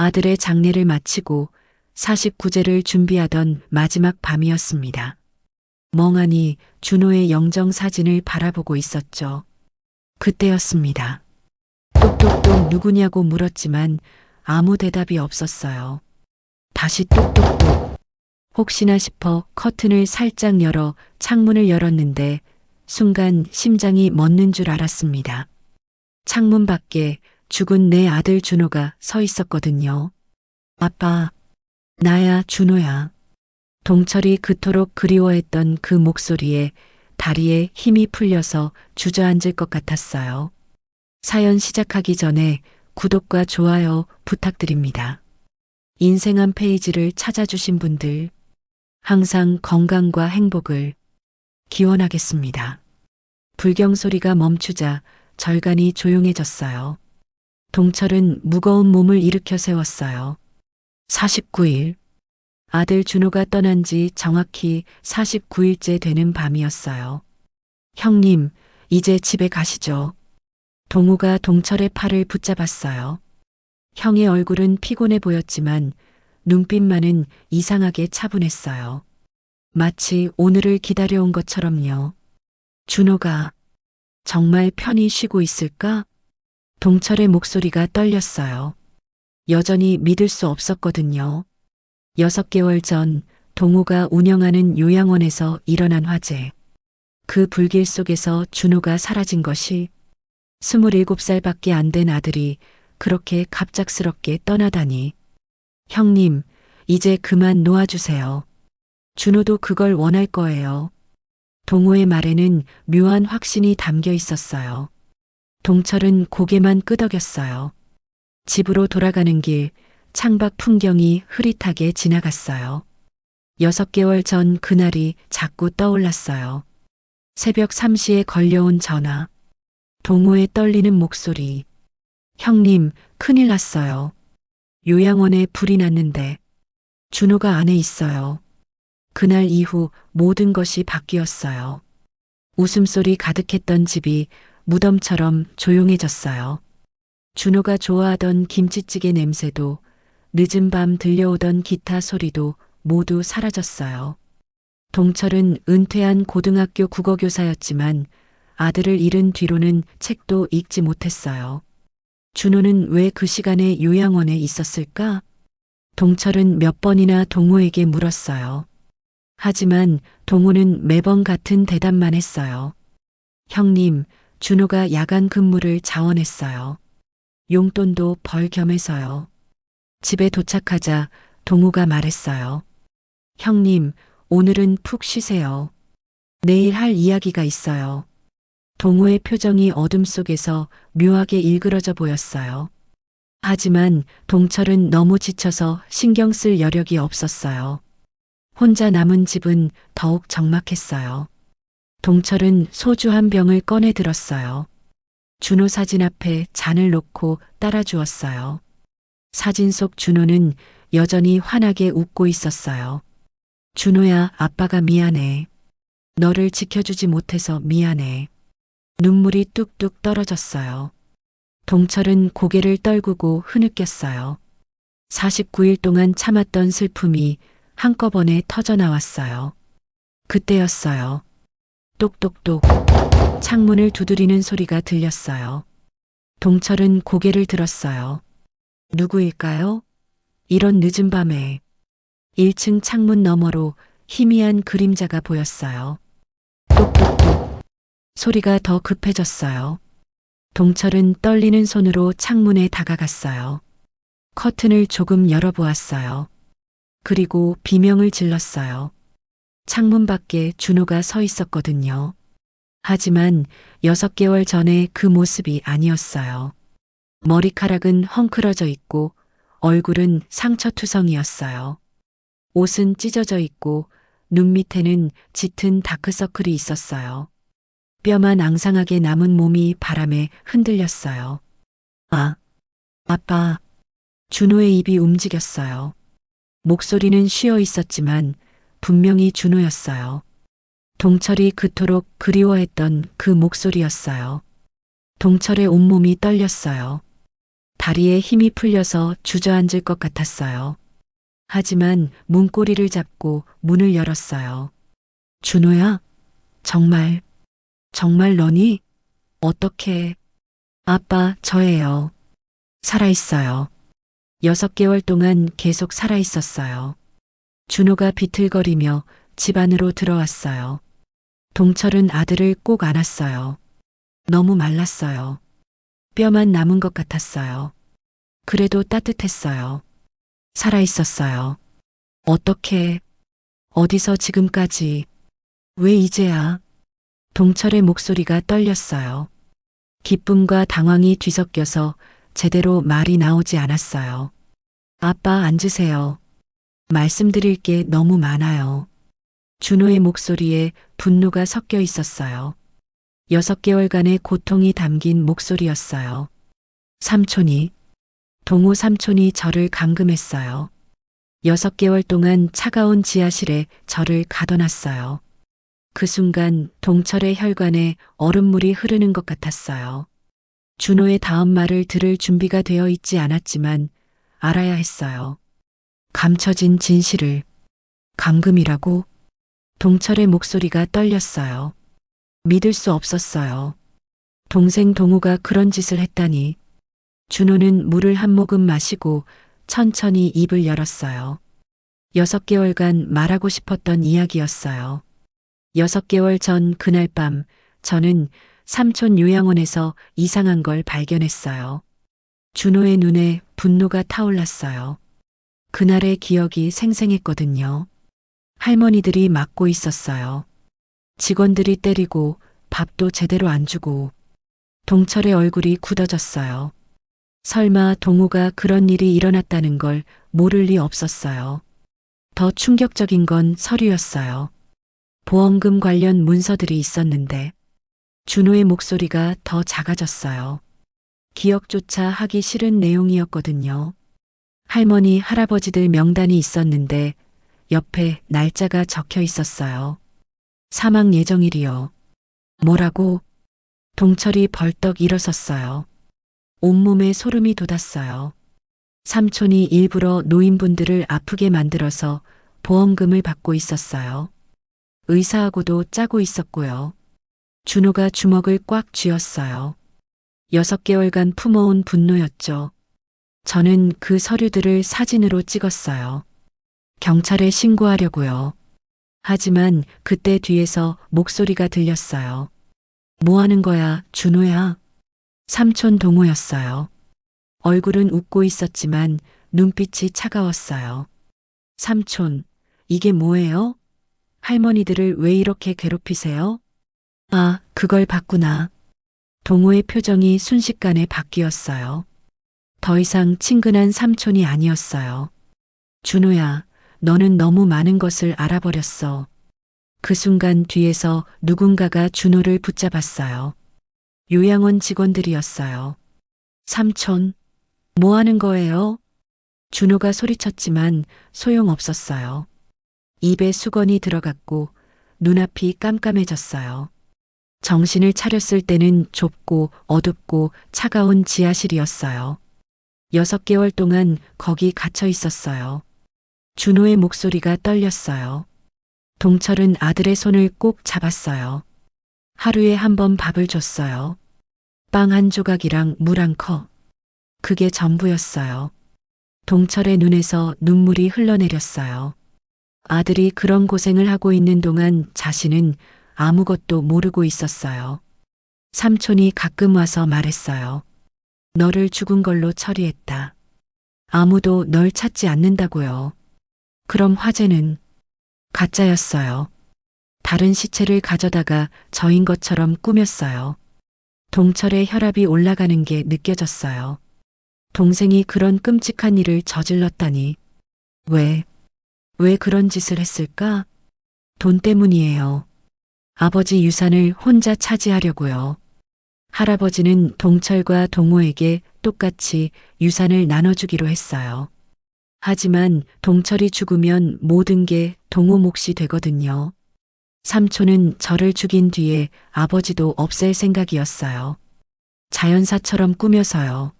아들의 장례를 마치고 49제를 준비하던 마지막 밤이었습니다. 멍하니 준호의 영정 사진을 바라보고 있었죠. 그때였습니다. 똑똑똑 누구냐고 물었지만 아무 대답이 없었어요. 다시 똑똑똑. 혹시나 싶어 커튼을 살짝 열어 창문을 열었는데 순간 심장이 멎는 줄 알았습니다. 창문 밖에 죽은 내 아들 준호가 서 있었거든요. 아빠, 나야 준호야. 동철이 그토록 그리워했던 그 목소리에 다리에 힘이 풀려서 주저앉을 것 같았어요. 사연 시작하기 전에 구독과 좋아요 부탁드립니다. 인생 한 페이지를 찾아주신 분들, 항상 건강과 행복을 기원하겠습니다. 불경 소리가 멈추자 절간이 조용해졌어요. 동철은 무거운 몸을 일으켜 세웠어요. 49일. 아들 준호가 떠난 지 정확히 49일째 되는 밤이었어요. 형님, 이제 집에 가시죠. 동우가 동철의 팔을 붙잡았어요. 형의 얼굴은 피곤해 보였지만 눈빛만은 이상하게 차분했어요. 마치 오늘을 기다려온 것처럼요. 준호가 정말 편히 쉬고 있을까? 동철의 목소리가 떨렸어요. 여전히 믿을 수 없었거든요. 6개월 전 동우가 운영하는 요양원에서 일어난 화재. 그 불길 속에서 준호가 사라진 것이 27살밖에 안 된 아들이 그렇게 갑작스럽게 떠나다니. 형님, 이제 그만 놓아주세요. 준호도 그걸 원할 거예요. 동호의 말에는 묘한 확신이 담겨 있었어요. 동철은 고개만 끄덕였어요. 집으로 돌아가는 길, 창밖 풍경이 흐릿하게 지나갔어요. 6개월 전 그날이 자꾸 떠올랐어요. 새벽 3시에 걸려온 전화. 동호의 떨리는 목소리. 형님, 큰일 났어요. 요양원에 불이 났는데 준호가 안에 있어요. 그날 이후 모든 것이 바뀌었어요. 웃음소리 가득했던 집이 무덤처럼 조용해졌어요. 준호가 좋아하던 김치찌개 냄새도 늦은 밤 들려오던 기타 소리도 모두 사라졌어요. 동철은 은퇴한 고등학교 국어교사였지만 아들을 잃은 뒤로는 책도 읽지 못했어요. 준호는 왜 그 시간에 요양원에 있었을까? 동철은 몇 번이나 동호에게 물었어요. 하지만 동호는 매번 같은 대답만 했어요. 형님, 준호가 야간 근무를 자원했어요. 용돈도 벌 겸해서요. 집에 도착하자 동호가 말했어요. 형님, 오늘은 푹 쉬세요. 내일 할 이야기가 있어요. 동호의 표정이 어둠 속에서 묘하게 일그러져 보였어요. 하지만 동철은 너무 지쳐서 신경 쓸 여력이 없었어요. 혼자 남은 집은 더욱 적막했어요. 동철은 소주 한 병을 꺼내 들었어요. 준호 사진 앞에 잔을 놓고 따라 주었어요. 사진 속 준호는 여전히 환하게 웃고 있었어요. 준호야, 아빠가 미안해. 너를 지켜주지 못해서 미안해. 눈물이 뚝뚝 떨어졌어요. 동철은 고개를 떨구고 흐느꼈어요. 49일 동안 참았던 슬픔이 한꺼번에 터져나왔어요. 그때였어요. 똑똑똑. 창문을 두드리는 소리가 들렸어요. 동철은 고개를 들었어요. 누구일까요? 이런 늦은 밤에 1층 창문 너머로 희미한 그림자가 보였어요. 똑똑똑. 소리가 더 급해졌어요. 동철은 떨리는 손으로 창문에 다가갔어요. 커튼을 조금 열어보았어요. 그리고 비명을 질렀어요. 창문 밖에 준호가 서 있었거든요. 하지만 6개월 전에 그 모습이 아니었어요. 머리카락은 헝클어져 있고 얼굴은 상처투성이었어요. 옷은 찢어져 있고 눈 밑에는 짙은 다크서클이 있었어요. 뼈만 앙상하게 남은 몸이 바람에 흔들렸어요. 아, 아빠. 준호의 입이 움직였어요. 목소리는 쉬어 있었지만 분명히 준호였어요. 동철이 그토록 그리워했던 그 목소리였어요. 동철의 온몸이 떨렸어요. 다리에 힘이 풀려서 주저앉을 것 같았어요. 하지만 문고리를 잡고 문을 열었어요. 준호야, 정말, 정말 너니? 어떻게? 아빠, 저예요. 살아있어요. 6개월 동안 계속 살아있었어요. 준호가 비틀거리며 집 안으로 들어왔어요. 동철은 아들을 꼭 안았어요. 너무 말랐어요. 뼈만 남은 것 같았어요. 그래도 따뜻했어요. 살아있었어요. 어떻게, 어디서 지금까지, 왜 이제야? 동철의 목소리가 떨렸어요. 기쁨과 당황이 뒤섞여서 제대로 말이 나오지 않았어요. 아빠 앉으세요. 말씀드릴 게 너무 많아요. 준호의 목소리에 분노가 섞여 있었어요. 6개월간의 고통이 담긴 목소리였어요. 삼촌이, 동호 삼촌이 저를 감금했어요. 6개월 동안 차가운 지하실에 저를 가둬놨어요. 그 순간 동철의 혈관에 얼음물이 흐르는 것 같았어요. 준호의 다음 말을 들을 준비가 되어 있지 않았지만 알아야 했어요. 감춰진 진실을. 감금이라고? 동철의 목소리가 떨렸어요. 믿을 수 없었어요. 동생 동호가 그런 짓을 했다니. 준호는 물을 한 모금 마시고 천천히 입을 열었어요. 6개월간 말하고 싶었던 이야기였어요. 6개월 전 그날 밤 저는 삼촌 요양원에서 이상한 걸 발견했어요. 준호의 눈에 분노가 타올랐어요. 그날의 기억이 생생했거든요. 할머니들이 막고 있었어요. 직원들이 때리고 밥도 제대로 안 주고 동철의 얼굴이 굳어졌어요. 설마 동호가 그런 일이 일어났다는 걸 모를 리 없었어요. 더 충격적인 건 서류였어요. 보험금 관련 문서들이 있었는데 준호의 목소리가 더 작아졌어요. 기억조차 하기 싫은 내용이었거든요. 할머니, 할아버지들 명단이 있었는데 옆에 날짜가 적혀 있었어요. 사망 예정일이요. 뭐라고? 동철이 벌떡 일어섰어요. 온몸에 소름이 돋았어요. 삼촌이 일부러 노인분들을 아프게 만들어서 보험금을 받고 있었어요. 의사하고도 짜고 있었고요. 준호가 주먹을 꽉 쥐었어요. 6개월간 품어온 분노였죠. 저는 그 서류들을 사진으로 찍었어요. 경찰에 신고하려고요. 하지만 그때 뒤에서 목소리가 들렸어요. 뭐 하는 거야, 준호야? 삼촌 동호였어요. 얼굴은 웃고 있었지만 눈빛이 차가웠어요. 삼촌, 이게 뭐예요? 할머니들을 왜 이렇게 괴롭히세요? 아, 그걸 봤구나. 동호의 표정이 순식간에 바뀌었어요. 더 이상 친근한 삼촌이 아니었어요. 준호야, 너는 너무 많은 것을 알아버렸어. 그 순간 뒤에서 누군가가 준호를 붙잡았어요. 요양원 직원들이었어요. 삼촌, 뭐 하는 거예요? 준호가 소리쳤지만 소용없었어요. 입에 수건이 들어갔고 눈앞이 깜깜해졌어요. 정신을 차렸을 때는 좁고 어둡고 차가운 지하실이었어요. 6개월 동안 거기 갇혀 있었어요. 준호의 목소리가 떨렸어요. 동철은 아들의 손을 꼭 잡았어요. 하루에 한 번 밥을 줬어요. 빵 한 조각이랑 물 한 컵. 그게 전부였어요. 동철의 눈에서 눈물이 흘러내렸어요. 아들이 그런 고생을 하고 있는 동안 자신은 아무것도 모르고 있었어요. 삼촌이 가끔 와서 말했어요. 너를 죽은 걸로 처리했다. 아무도 널 찾지 않는다고요. 그럼 화재는 가짜였어요. 다른 시체를 가져다가 저인 것처럼 꾸몄어요. 동철의 혈압이 올라가는 게 느껴졌어요. 동생이 그런 끔찍한 일을 저질렀다니. 왜 그런 짓을 했을까? 돈 때문이에요. 아버지 유산을 혼자 차지하려고요. 할아버지는 동철과 동호에게 똑같이 유산을 나눠주기로 했어요. 하지만 동철이 죽으면 모든 게 동호 몫이 되거든요. 삼촌은 저를 죽인 뒤에 아버지도 없앨 생각이었어요. 자연사처럼 꾸며서요.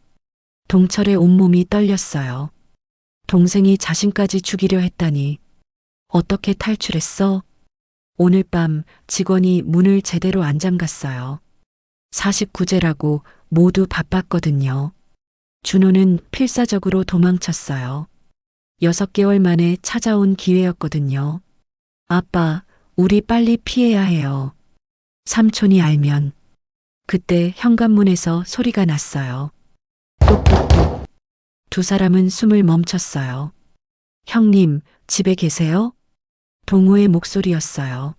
동철의 온몸이 떨렸어요. 동생이 자신까지 죽이려 했다니. 어떻게 탈출했어? 오늘 밤 직원이 문을 제대로 안 잠갔어요. 49제라고 모두 바빴거든요. 준호는 필사적으로 도망쳤어요. 6개월 만에 찾아온 기회였거든요. 아빠, 우리 빨리 피해야 해요. 삼촌이 알면. 그때 현관문에서 소리가 났어요. 똑똑똑. 두 사람은 숨을 멈췄어요. 형님, 집에 계세요? 동호의 목소리였어요.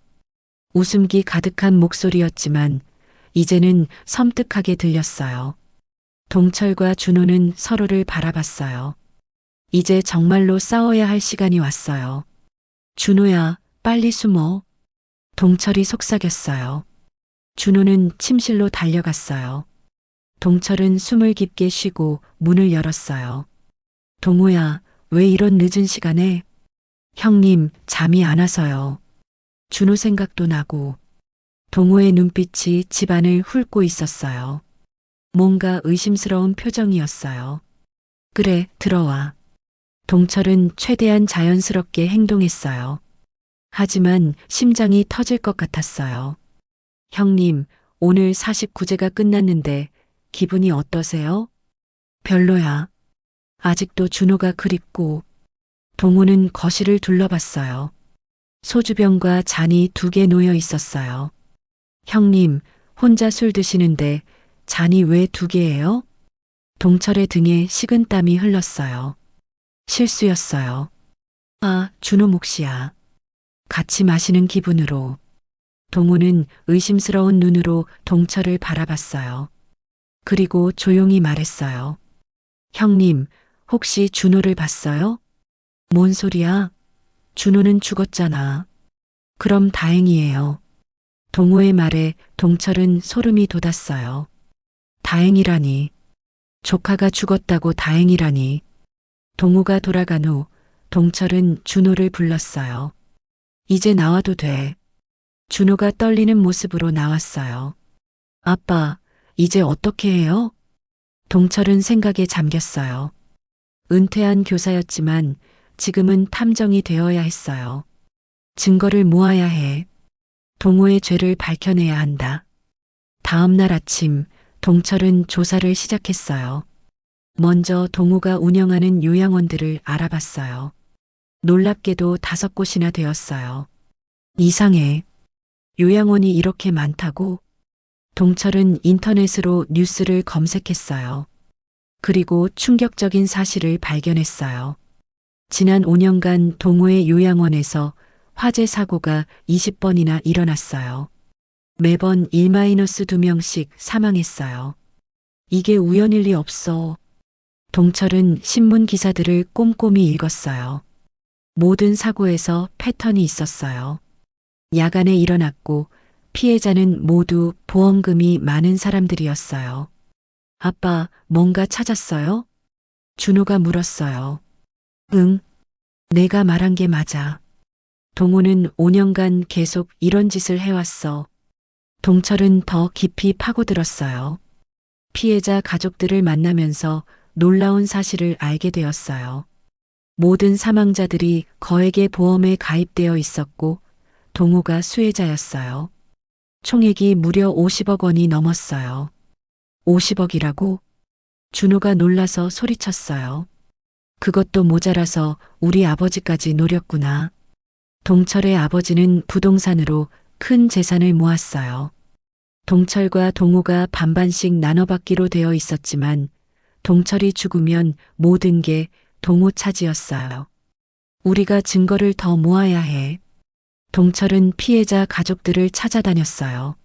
웃음기 가득한 목소리였지만 이제는 섬뜩하게 들렸어요. 동철과 준호는 서로를 바라봤어요. 이제 정말로 싸워야 할 시간이 왔어요. 준호야, 빨리 숨어. 동철이 속삭였어요. 준호는 침실로 달려갔어요. 동철은 숨을 깊게 쉬고 문을 열었어요. 동호야, 왜 이런 늦은 시간에? 형님, 잠이 안 와서요. 준호 생각도 나고. 동호의 눈빛이 집안을 훑고 있었어요. 뭔가 의심스러운 표정이었어요. 그래, 들어와. 동철은 최대한 자연스럽게 행동했어요. 하지만 심장이 터질 것 같았어요. 형님, 오늘 49제가 끝났는데 기분이 어떠세요? 별로야. 아직도 준호가 그립고. 동호는 거실을 둘러봤어요. 소주병과 잔이 2개 놓여 있었어요. 형님, 혼자 술 드시는데 잔이 왜 2개예요? 동철의 등에 식은땀이 흘렀어요. 실수였어요. 아, 준호 몫이야. 같이 마시는 기분으로. 동호는 의심스러운 눈으로 동철을 바라봤어요. 그리고 조용히 말했어요. 형님, 혹시 준호를 봤어요? 뭔 소리야? 준호는 죽었잖아. 그럼 다행이에요. 동호의 말에 동철은 소름이 돋았어요. 다행이라니. 조카가 죽었다고 다행이라니. 동호가 돌아간 후 동철은 준호를 불렀어요. 이제 나와도 돼. 준호가 떨리는 모습으로 나왔어요. 아빠, 이제 어떻게 해요? 동철은 생각에 잠겼어요. 은퇴한 교사였지만 지금은 탐정이 되어야 했어요. 증거를 모아야 해. 동호의 죄를 밝혀내야 한다. 다음 날 아침 동철은 조사를 시작했어요. 먼저 동호가 운영하는 요양원들을 알아봤어요. 놀랍게도 5곳이나 되었어요. 이상해. 요양원이 이렇게 많다고? 동철은 인터넷으로 뉴스를 검색했어요. 그리고 충격적인 사실을 발견했어요. 지난 5년간 동호의 요양원에서 화재 사고가 20번이나 일어났어요. 매번 1-2명씩 사망했어요. 이게 우연일 리 없어. 동철은 신문 기사들을 꼼꼼히 읽었어요. 모든 사고에서 패턴이 있었어요. 야간에 일어났고 피해자는 모두 보험금이 많은 사람들이었어요. 아빠, 뭔가 찾았어요? 준호가 물었어요. 응, 내가 말한 게 맞아. 동호는 5년간 계속 이런 짓을 해왔어. 동철은 더 깊이 파고들었어요. 피해자 가족들을 만나면서 놀라운 사실을 알게 되었어요. 모든 사망자들이 거액의 보험에 가입되어 있었고 동호가 수혜자였어요. 총액이 무려 50억 원이 넘었어요. 50억이라고? 준호가 놀라서 소리쳤어요. 그것도 모자라서 우리 아버지까지 노렸구나. 동철의 아버지는 부동산으로 큰 재산을 모았어요. 동철과 동호가 반반씩 나눠받기로 되어 있었지만 동철이 죽으면 모든 게 동호 차지였어요. 우리가 증거를 더 모아야 해. 동철은 피해자 가족들을 찾아다녔어요.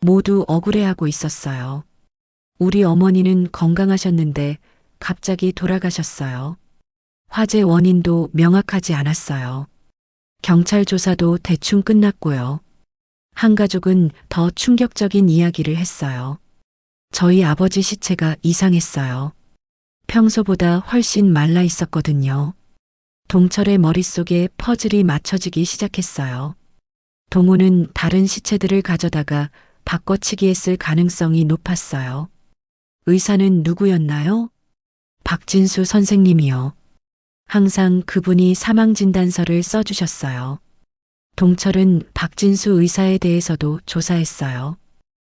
모두 억울해하고 있었어요. 우리 어머니는 건강하셨는데 갑자기 돌아가셨어요. 화재 원인도 명확하지 않았어요. 경찰 조사도 대충 끝났고요. 한 가족은 더 충격적인 이야기를 했어요. 저희 아버지 시체가 이상했어요. 평소보다 훨씬 말라 있었거든요. 동철의 머릿속에 퍼즐이 맞춰지기 시작했어요. 동호는 다른 시체들을 가져다가 바꿔치기 했을 가능성이 높았어요. 의사는 누구였나요? 박진수 선생님이요. 항상 그분이 사망진단서를 써주셨어요. 동철은 박진수 의사에 대해서도 조사했어요.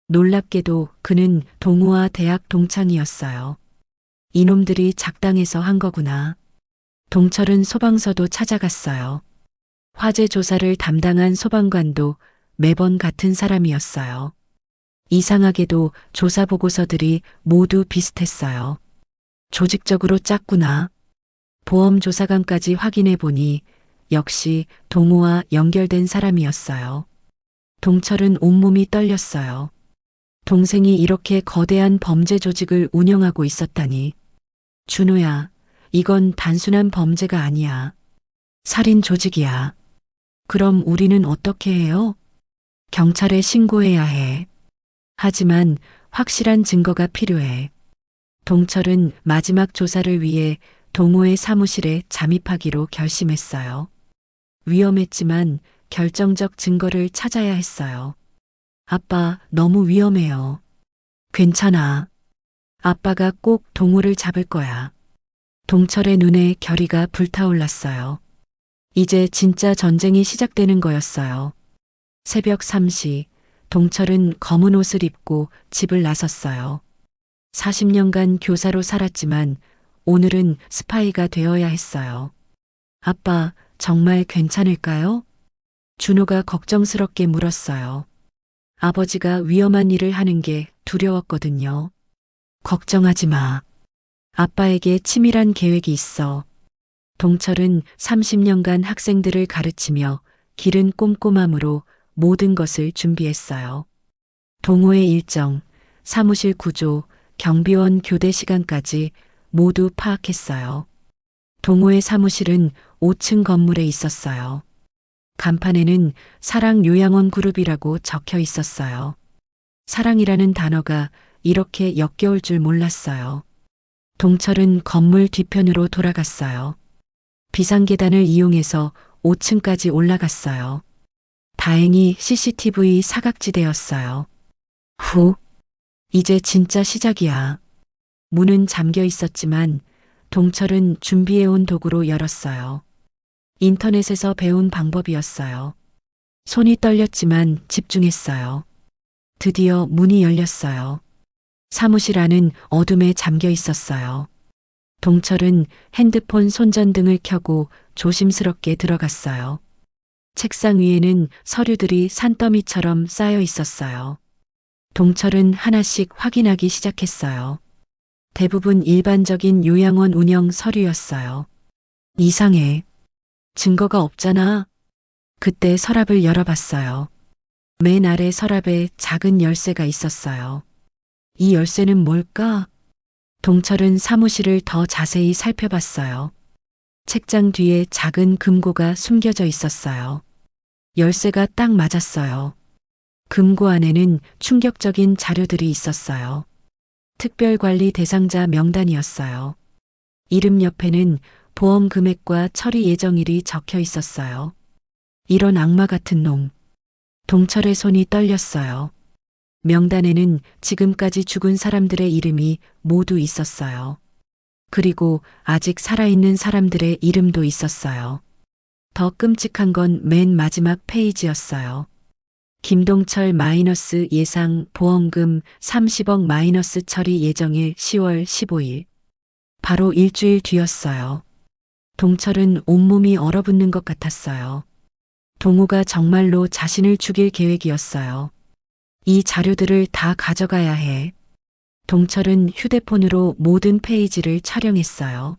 놀랍게도 그는 동우와 대학 동창이었어요. 이놈들이 작당해서 한 거구나. 동철은 소방서도 찾아갔어요. 화재 조사를 담당한 소방관도 매번 같은 사람이었어요. 이상하게도 조사 보고서들이 모두 비슷했어요. 조직적으로 짰구나. 보험 조사관까지 확인해 보니 역시 동우와 연결된 사람이었어요. 동철은 온몸이 떨렸어요. 동생이 이렇게 거대한 범죄 조직을 운영하고 있었다니. 준호야, 이건 단순한 범죄가 아니야. 살인 조직이야. 그럼 우리는 어떻게 해요? 경찰에 신고해야 해. 하지만 확실한 증거가 필요해. 동철은 마지막 조사를 위해 동호의 사무실에 잠입하기로 결심했어요. 위험했지만 결정적 증거를 찾아야 했어요. 아빠, 너무 위험해요. 괜찮아. 아빠가 꼭 동호를 잡을 거야. 동철의 눈에 결의가 불타올랐어요. 이제 진짜 전쟁이 시작되는 거였어요. 새벽 3시, 동철은 검은 옷을 입고 집을 나섰어요. 40년간 교사로 살았지만 오늘은 스파이가 되어야 했어요. 아빠, 정말 괜찮을까요? 준호가 걱정스럽게 물었어요. 아버지가 위험한 일을 하는 게 두려웠거든요. 걱정하지 마. 아빠에게 치밀한 계획이 있어. 동철은 30년간 학생들을 가르치며 기른 꼼꼼함으로 모든 것을 준비했어요. 동호회 일정, 사무실 구조, 경비원 교대 시간까지 모두 파악했어요. 동호회 사무실은 5층 건물에 있었어요. 간판에는 사랑 요양원 그룹이라고 적혀 있었어요. 사랑이라는 단어가 이렇게 역겨울 줄 몰랐어요. 동철은 건물 뒤편으로 돌아갔어요. 비상계단을 이용해서 5층까지 올라갔어요. 다행히 CCTV 사각지대였어요. 후, 이제 진짜 시작이야. 문은 잠겨 있었지만 동철은 준비해온 도구로 열었어요. 인터넷에서 배운 방법이었어요. 손이 떨렸지만 집중했어요. 드디어 문이 열렸어요. 사무실 안은 어둠에 잠겨 있었어요. 동철은 핸드폰 손전등을 켜고 조심스럽게 들어갔어요. 책상 위에는 서류들이 산더미처럼 쌓여 있었어요. 동철은 하나씩 확인하기 시작했어요. 대부분 일반적인 요양원 운영 서류였어요. 이상해. 증거가 없잖아. 그때 서랍을 열어봤어요. 맨 아래 서랍에 작은 열쇠가 있었어요. 이 열쇠는 뭘까? 동철은 사무실을 더 자세히 살펴봤어요. 책장 뒤에 작은 금고가 숨겨져 있었어요. 열쇠가 딱 맞았어요. 금고 안에는 충격적인 자료들이 있었어요. 특별관리 대상자 명단이었어요. 이름 옆에는 보험 금액과 처리 예정일이 적혀 있었어요. 이런 악마 같은 놈. 동철의 손이 떨렸어요. 명단에는 지금까지 죽은 사람들의 이름이 모두 있었어요. 그리고 아직 살아있는 사람들의 이름도 있었어요. 더 끔찍한 건 맨 마지막 페이지였어요. 김동철 마이너스 예상 보험금 30억 마이너스 처리 예정일 10월 15일. 바로 일주일 뒤였어요. 동철은 온몸이 얼어붙는 것 같았어요. 동우가 정말로 자신을 죽일 계획이었어요. 이 자료들을 다 가져가야 해. 동철은 휴대폰으로 모든 페이지를 촬영했어요.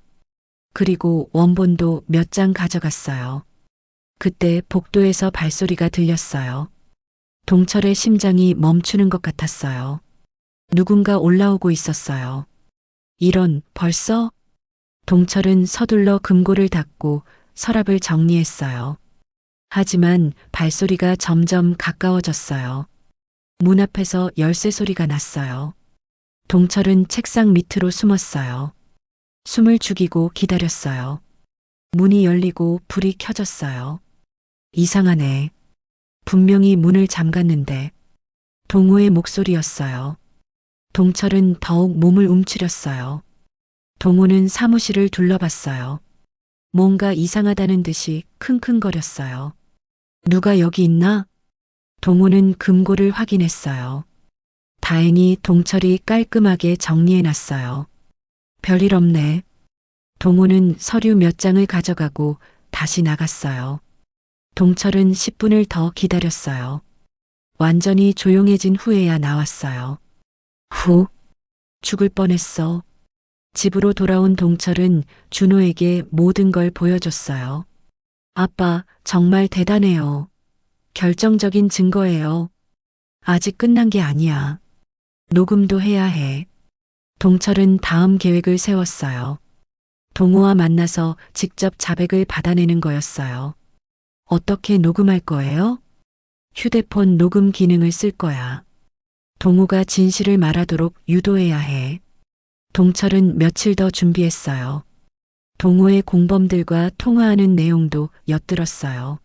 그리고 원본도 몇 장 가져갔어요. 그때 복도에서 발소리가 들렸어요. 동철의 심장이 멈추는 것 같았어요. 누군가 올라오고 있었어요. 이런, 벌써? 동철은 서둘러 금고를 닫고 서랍을 정리했어요. 하지만 발소리가 점점 가까워졌어요. 문 앞에서 열쇠 소리가 났어요. 동철은 책상 밑으로 숨었어요. 숨을 죽이고 기다렸어요. 문이 열리고 불이 켜졌어요. 이상하네. 분명히 문을 잠갔는데. 동호의 목소리였어요. 동철은 더욱 몸을 움츠렸어요. 동우는 사무실을 둘러봤어요. 뭔가 이상하다는 듯이 킁킁거렸어요. 누가 여기 있나? 동우는 금고를 확인했어요. 다행히 동철이 깔끔하게 정리해놨어요. 별일 없네. 동우는 서류 몇 장을 가져가고 다시 나갔어요. 동철은 10분을 더 기다렸어요. 완전히 조용해진 후에야 나왔어요. 죽을 뻔했어. 집으로 돌아온 동철은 준호에게 모든 걸 보여줬어요. 아빠, 정말 대단해요. 결정적인 증거예요. 아직 끝난 게 아니야. 녹음도 해야 해. 동철은 다음 계획을 세웠어요. 동호와 만나서 직접 자백을 받아내는 거였어요. 어떻게 녹음할 거예요? 휴대폰 녹음 기능을 쓸 거야. 동호가 진실을 말하도록 유도해야 해. 동철은 며칠 더 준비했어요. 동호의 공범들과 통화하는 내용도 엿들었어요.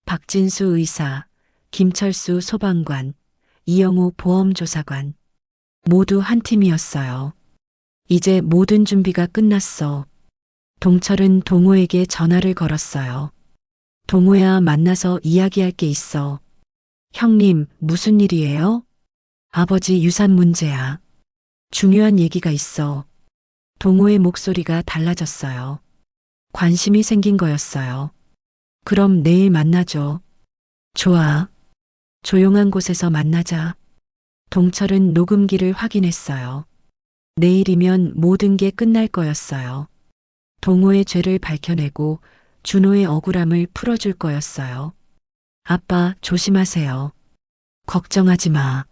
박진수 의사, 김철수 소방관, 이영호 보험조사관. 모두 한 팀이었어요. 이제 모든 준비가 끝났어. 동철은 동호에게 전화를 걸었어요. 동호야, 만나서 이야기할 게 있어. 형님, 무슨 일이에요? 아버지 유산 문제야. 중요한 얘기가 있어. 동호의 목소리가 달라졌어요. 관심이 생긴 거였어요. 그럼 내일 만나죠. 좋아. 조용한 곳에서 만나자. 동철은 녹음기를 확인했어요. 내일이면 모든 게 끝날 거였어요. 동호의 죄를 밝혀내고 준호의 억울함을 풀어줄 거였어요. 아빠, 조심하세요. 걱정하지 마.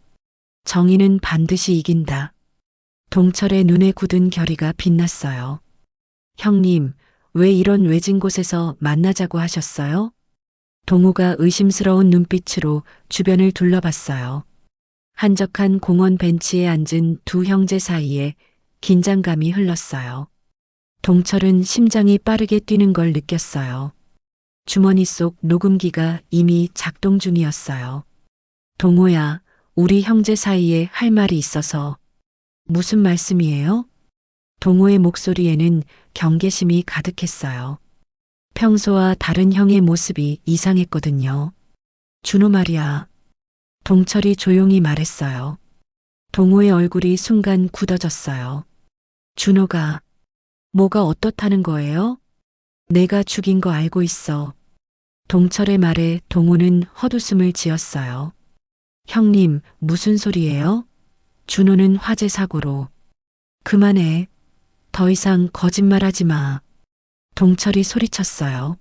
정의는 반드시 이긴다. 동철의 눈에 굳은 결의가 빛났어요. 형님, 왜 이런 외진 곳에서 만나자고 하셨어요? 동호가 의심스러운 눈빛으로 주변을 둘러봤어요. 한적한 공원 벤치에 앉은 두 형제 사이에 긴장감이 흘렀어요. 동철은 심장이 빠르게 뛰는 걸 느꼈어요. 주머니 속 녹음기가 이미 작동 중이었어요. 동호야, 우리 형제 사이에 할 말이 있어서. 무슨 말씀이에요? 동호의 목소리에는 경계심이 가득했어요. 평소와 다른 형의 모습이 이상했거든요. 준호 말이야. 동철이 조용히 말했어요. 동호의 얼굴이 순간 굳어졌어요. 준호가 뭐가 어떻다는 거예요? 내가 죽인 거 알고 있어. 동철의 말에 동호는 헛웃음을 지었어요. 형님, 무슨 소리예요? 준호는 화재 사고로. 그만해. 더 이상 거짓말하지 마. 동철이 소리쳤어요.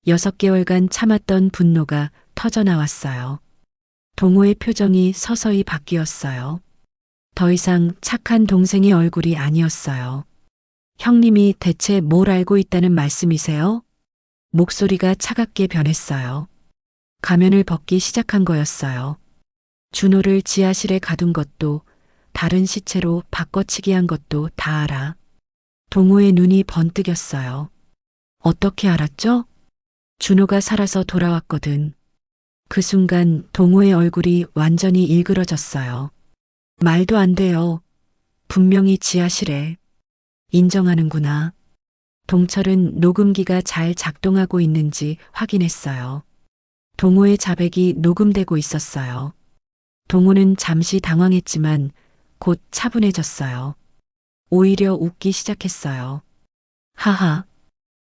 6개월간 참았던 분노가 터져나왔어요. 동호의 표정이 서서히 바뀌었어요. 더 이상 착한 동생의 얼굴이 아니었어요. 형님이 대체 뭘 알고 있다는 말씀이세요? 목소리가 차갑게 변했어요. 가면을 벗기 시작한 거였어요. 준호를 지하실에 가둔 것도 다른 시체로 바꿔치기 한 것도 다 알아. 동호의 눈이 번뜩였어요. 어떻게 알았죠? 준호가 살아서 돌아왔거든. 그 순간 동호의 얼굴이 완전히 일그러졌어요. 말도 안 돼요. 분명히 지하실에. 인정하는구나. 동철은 녹음기가 잘 작동하고 있는지 확인했어요. 동호의 자백이 녹음되고 있었어요. 동호는 잠시 당황했지만 곧 차분해졌어요. 오히려 웃기 시작했어요. 하하.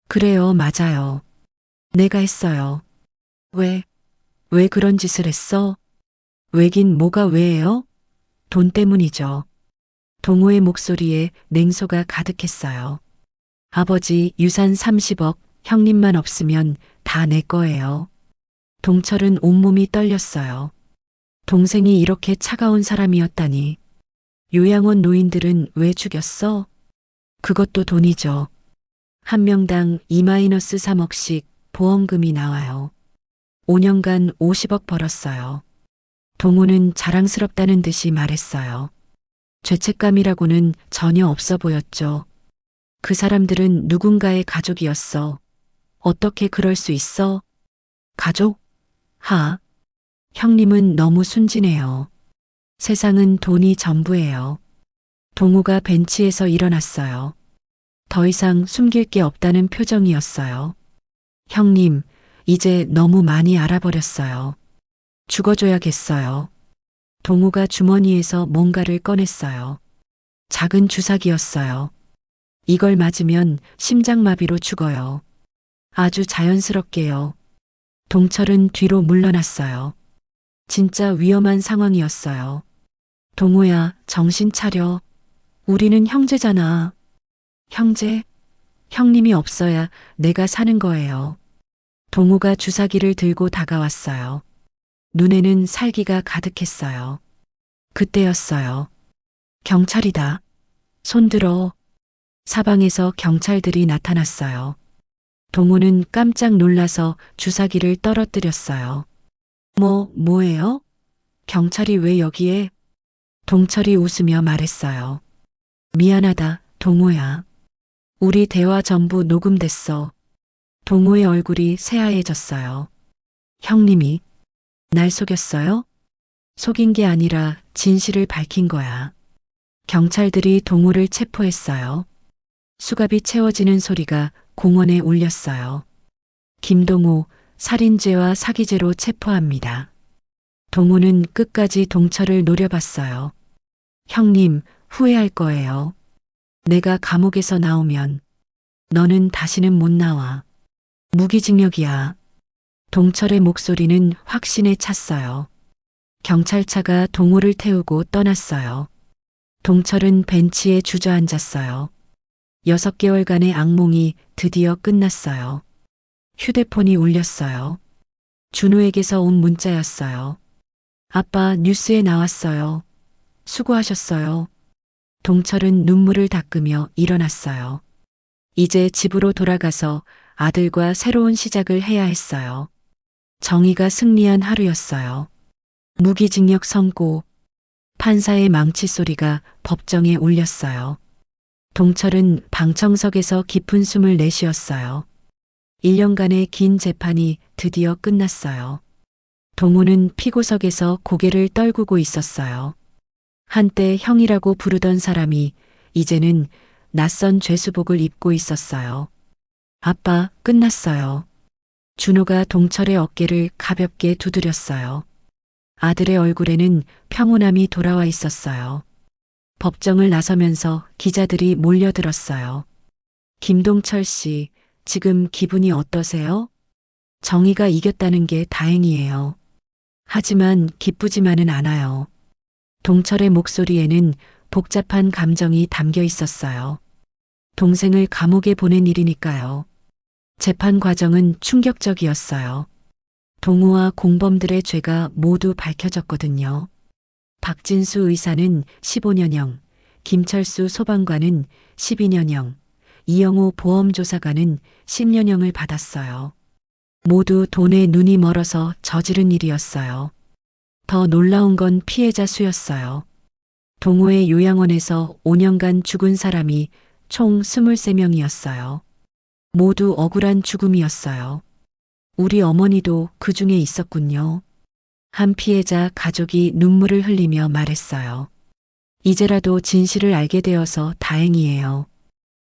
그래요, 맞아요. 내가 했어요. 왜 그런 짓을 했어? 왜긴 뭐가 왜예요? 돈 때문이죠. 동호의 목소리에 냉소가 가득했어요. 아버지 유산 30억, 형님만 없으면 다 내 거예요. 동철은 온몸이 떨렸어요. 동생이 이렇게 차가운 사람이었다니. 요양원 노인들은 왜 죽였어? 그것도 돈이죠. 한 명당 2-3억씩 보험금이 나와요. 5년간 50억 벌었어요. 동호는 자랑스럽다는 듯이 말했어요. 죄책감이라고는 전혀 없어 보였죠. 그 사람들은 누군가의 가족이었어. 어떻게 그럴 수 있어? 가족? 형님은 너무 순진해요. 세상은 돈이 전부예요. 동호가 벤치에서 일어났어요. 더 이상 숨길 게 없다는 표정이었어요. 형님, 이제 너무 많이 알아버렸어요. 죽어줘야겠어요. 동우가 주머니에서 뭔가를 꺼냈어요. 작은 주사기였어요. 이걸 맞으면 심장마비로 죽어요. 아주 자연스럽게요. 동철은 뒤로 물러났어요. 진짜 위험한 상황이었어요. 동우야, 정신 차려. 우리는 형제잖아. 형제? 형님이 없어야 내가 사는 거예요. 동우가 주사기를 들고 다가왔어요. 눈에는 살기가 가득했어요. 그때였어요. 경찰이다. 손들어. 사방에서 경찰들이 나타났어요. 동우는 깜짝 놀라서 주사기를 떨어뜨렸어요. 뭐예요? 경찰이 왜 여기에? 동철이 웃으며 말했어요. 미안하다, 동우야. 우리 대화 전부 녹음됐어. 동우의 얼굴이 새하얘졌어요. 형님이 날 속였어요? 속인 게 아니라 진실을 밝힌 거야. 경찰들이 동우를 체포했어요. 수갑이 채워지는 소리가 공원에 울렸어요. 김동우, 살인죄와 사기죄로 체포합니다. 동우는 끝까지 동철을 노려봤어요. 형님, 후회할 거예요. 내가 감옥에서 나오면 너는 다시는 못 나와. 무기징역이야. 동철의 목소리는 확신에 찼어요. 경찰차가 동우를 태우고 떠났어요. 동철은 벤치에 주저앉았어요. 6개월간의 악몽이 드디어 끝났어요. 휴대폰이 울렸어요. 준호에게서 온 문자였어요. 아빠, 뉴스에 나왔어요. 수고하셨어요. 동철은 눈물을 닦으며 일어났어요. 이제 집으로 돌아가서 아들과 새로운 시작을 해야 했어요. 정의가 승리한 하루였어요. 무기징역 선고. 판사의 망치 소리가 법정에 울렸어요. 동철은 방청석에서 깊은 숨을 내쉬었어요. 1년간의 긴 재판이 드디어 끝났어요. 동우는 피고석에서 고개를 떨구고 있었어요. 한때 형이라고 부르던 사람이 이제는 낯선 죄수복을 입고 있었어요. 아빠, 끝났어요. 준호가 동철의 어깨를 가볍게 두드렸어요. 아들의 얼굴에는 평온함이 돌아와 있었어요. 법정을 나서면서 기자들이 몰려들었어요. 김동철 씨, 지금 기분이 어떠세요? 정의가 이겼다는 게 다행이에요. 하지만 기쁘지만은 않아요. 동철의 목소리에는 복잡한 감정이 담겨 있었어요. 동생을 감옥에 보낸 일이니까요. 재판 과정은 충격적이었어요. 동우와 공범들의 죄가 모두 밝혀졌거든요. 박진수 의사는 15년형, 김철수 소방관은 12년형, 이영호 보험조사관은 10년형을 받았어요. 모두 돈에 눈이 멀어서 저지른 일이었어요. 더 놀라운 건 피해자 수였어요. 동호회 요양원에서 5년간 죽은 사람이 총 23명이었어요. 모두 억울한 죽음이었어요. 우리 어머니도 그 중에 있었군요. 한 피해자 가족이 눈물을 흘리며 말했어요. 이제라도 진실을 알게 되어서 다행이에요.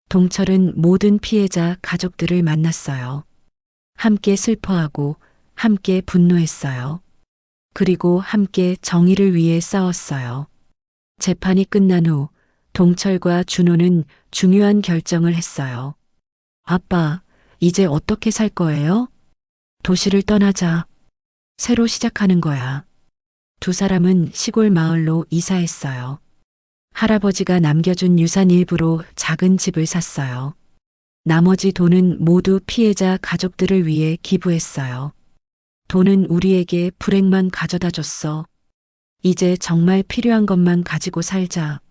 동철은 모든 피해자 가족들을 만났어요. 함께 슬퍼하고 함께 분노했어요. 그리고 함께 정의를 위해 싸웠어요. 재판이 끝난 후 동철과 준호는 중요한 결정을 했어요. 아빠, 이제 어떻게 살 거예요? 도시를 떠나자. 새로 시작하는 거야. 두 사람은 시골 마을로 이사했어요. 할아버지가 남겨준 유산 일부로 작은 집을 샀어요. 나머지 돈은 모두 피해자 가족들을 위해 기부했어요. 돈은 우리에게 불행만 가져다 줬어. 이제 정말 필요한 것만 가지고 살자.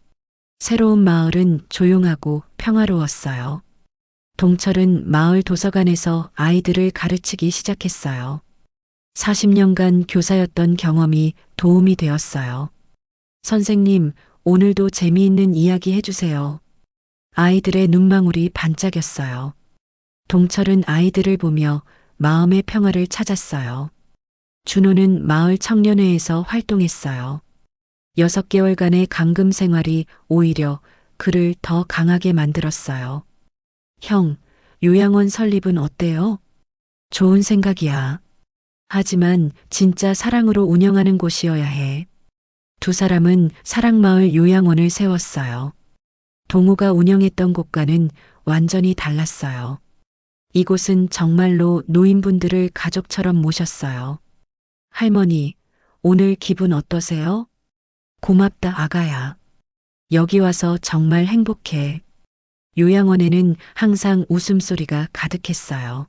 새로운 마을은 조용하고 평화로웠어요. 동철은 마을 도서관에서 아이들을 가르치기 시작했어요. 40년간 교사였던 경험이 도움이 되었어요. 선생님, 오늘도 재미있는 이야기 해주세요. 아이들의 눈망울이 반짝였어요. 동철은 아이들을 보며 마음의 평화를 찾았어요. 준호는 마을 청년회에서 활동했어요. 6개월간의 감금 생활이 오히려 그를 더 강하게 만들었어요. 형, 요양원 설립은 어때요? 좋은 생각이야. 하지만 진짜 사랑으로 운영하는 곳이어야 해. 두 사람은 사랑마을 요양원을 세웠어요. 동우가 운영했던 곳과는 완전히 달랐어요. 이곳은 정말로 노인분들을 가족처럼 모셨어요. 할머니, 오늘 기분 어떠세요? 고맙다, 아가야. 여기 와서 정말 행복해. 요양원에는 항상 웃음소리가 가득했어요.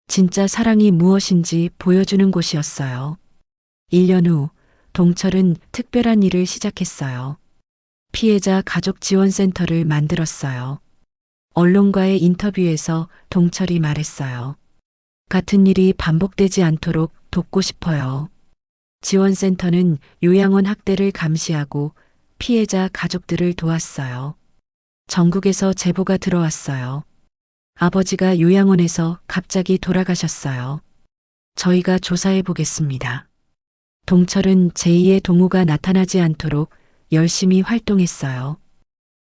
진짜 사랑이 무엇인지 보여주는 곳이었어요. 1년 후, 동철은 특별한 일을 시작했어요. 피해자 가족 지원센터를 만들었어요. 언론과의 인터뷰에서 동철이 말했어요. 같은 일이 반복되지 않도록 돕고 싶어요. 지원센터는 요양원 학대를 감시하고 피해자 가족들을 도왔어요. 전국에서 제보가 들어왔어요. 아버지가 요양원에서 갑자기 돌아가셨어요. 저희가 조사해 보겠습니다. 동철은 제2의 동우가 나타나지 않도록 열심히 활동했어요.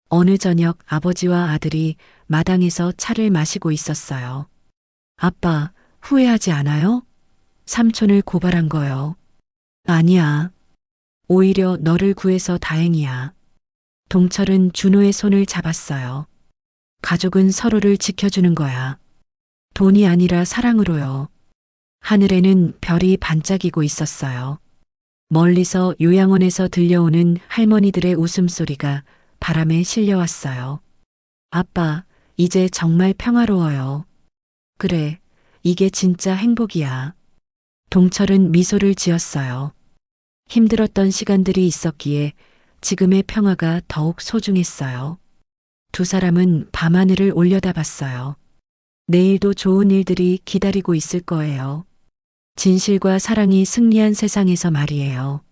어느 저녁 아버지와 아들이 마당에서 차를 마시고 있었어요. 아빠, 후회하지 않아요? 삼촌을 고발한 거요. 아니야. 오히려 너를 구해서 다행이야. 동철은 준호의 손을 잡았어요. 가족은 서로를 지켜주는 거야. 돈이 아니라 사랑으로요. 하늘에는 별이 반짝이고 있었어요. 멀리서 요양원에서 들려오는 할머니들의 웃음소리가 바람에 실려왔어요. 아빠, 이제 정말 평화로워요. 그래, 이게 진짜 행복이야. 동철은 미소를 지었어요. 힘들었던 시간들이 있었기에 지금의 평화가 더욱 소중했어요. 두 사람은 밤하늘을 올려다봤어요. 내일도 좋은 일들이 기다리고 있을 거예요. 진실과 사랑이 승리한 세상에서 말이에요.